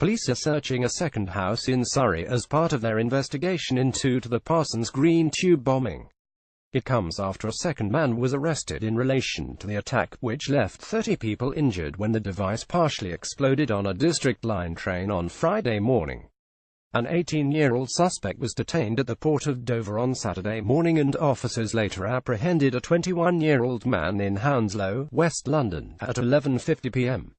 Police are searching a second house in Surrey as part of their investigation into the Parsons Green tube bombing. It comes after a second man was arrested in relation to the attack, which left 30 people injured when the device partially exploded on a District Line train on Friday morning. An 18-year-old suspect was detained at the port of Dover on Saturday morning, and officers later apprehended a 21-year-old man in Hounslow, West London, at 11:50 p.m.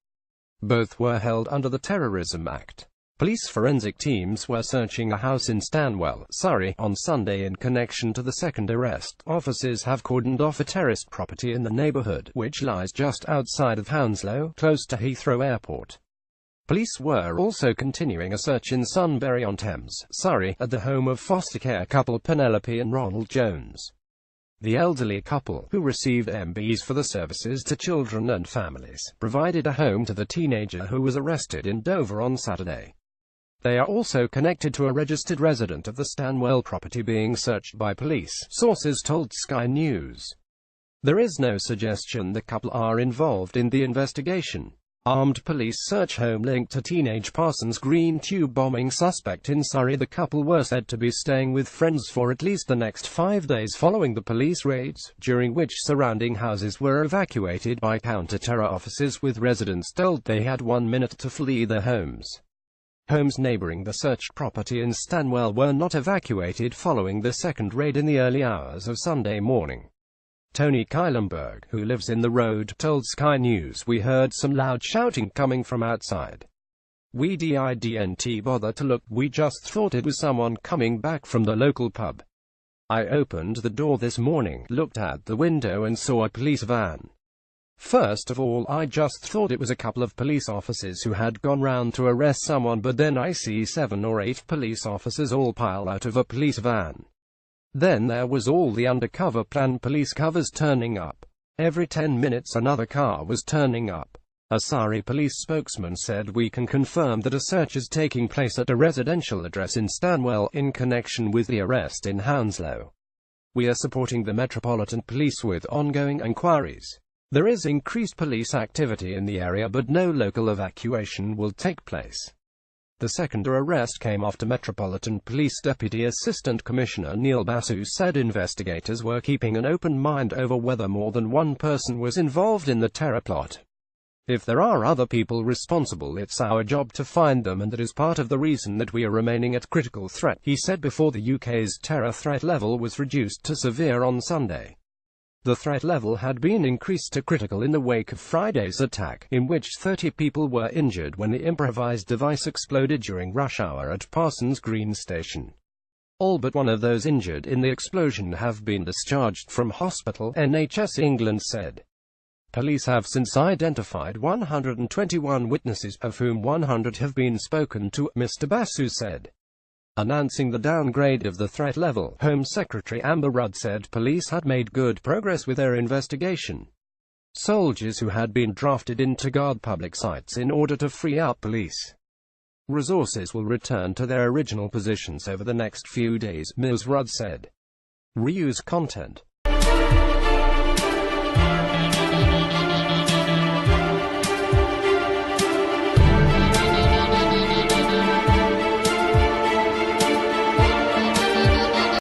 Both were held under the Terrorism Act. Police forensic teams were searching a house in Stanwell, Surrey, on Sunday in connection to the second arrest. Officers have cordoned off a terraced property in the neighbourhood, which lies just outside of Hounslow, close to Heathrow Airport. Police were also continuing a search in Sunbury-on-Thames, Surrey, at the home of foster care couple Penelope and Ronald Jones. The elderly couple, who received MBs for the services to children and families, provided a home to the teenager who was arrested in Dover on Saturday. They are also connected to a registered resident of the Stanwell property being searched by police, sources told Sky News. There is no suggestion the couple are involved in the investigation. Armed police search home linked to teenage Parsons Green tube bombing suspect in Surrey. The couple were said to be staying with friends for at least the next 5 days following the police raids, during which surrounding houses were evacuated by counter-terror officers, with residents told they had 1 minute to flee their homes. Homes neighbouring the searched property in Stanwell were not evacuated following the second raid in the early hours of Sunday morning. Tony Kylenberg, who lives in the road, told Sky News, "We heard some loud shouting coming from outside. We didn't bother to look, we just thought it was someone coming back from the local pub. I opened the door this morning, looked out the window and saw a police van. First of all, I just thought it was a couple of police officers who had gone round to arrest someone, but then I see 7 or 8 police officers all pile out of a police van. Then there was all the undercover plan police covers turning up. Every 10 minutes another car was turning up." A Surrey police spokesman said, "We can confirm that a search is taking place at a residential address in Stanwell, in connection with the arrest in Hounslow. We are supporting the Metropolitan Police with ongoing inquiries. There is increased police activity in the area, but no local evacuation will take place." The second arrest came after Metropolitan Police Deputy Assistant Commissioner Neil Basu said investigators were keeping an open mind over whether more than one person was involved in the terror plot. "If there are other people responsible, it's our job to find them, and that is part of the reason that we are remaining at critical threat," he said before the UK's terror threat level was reduced to severe on Sunday. The threat level had been increased to critical in the wake of Friday's attack, in which 30 people were injured when the improvised device exploded during rush hour at Parsons Green station. All but one of those injured in the explosion have been discharged from hospital, NHS England said. Police have since identified 121 witnesses, of whom 100 have been spoken to, Mr. Basu said. Announcing the downgrade of the threat level, Home Secretary Amber Rudd said police had made good progress with their investigation. Soldiers who had been drafted in to guard public sites in order to free up police resources will return to their original positions over the next few days, Ms. Rudd said. Reuse content.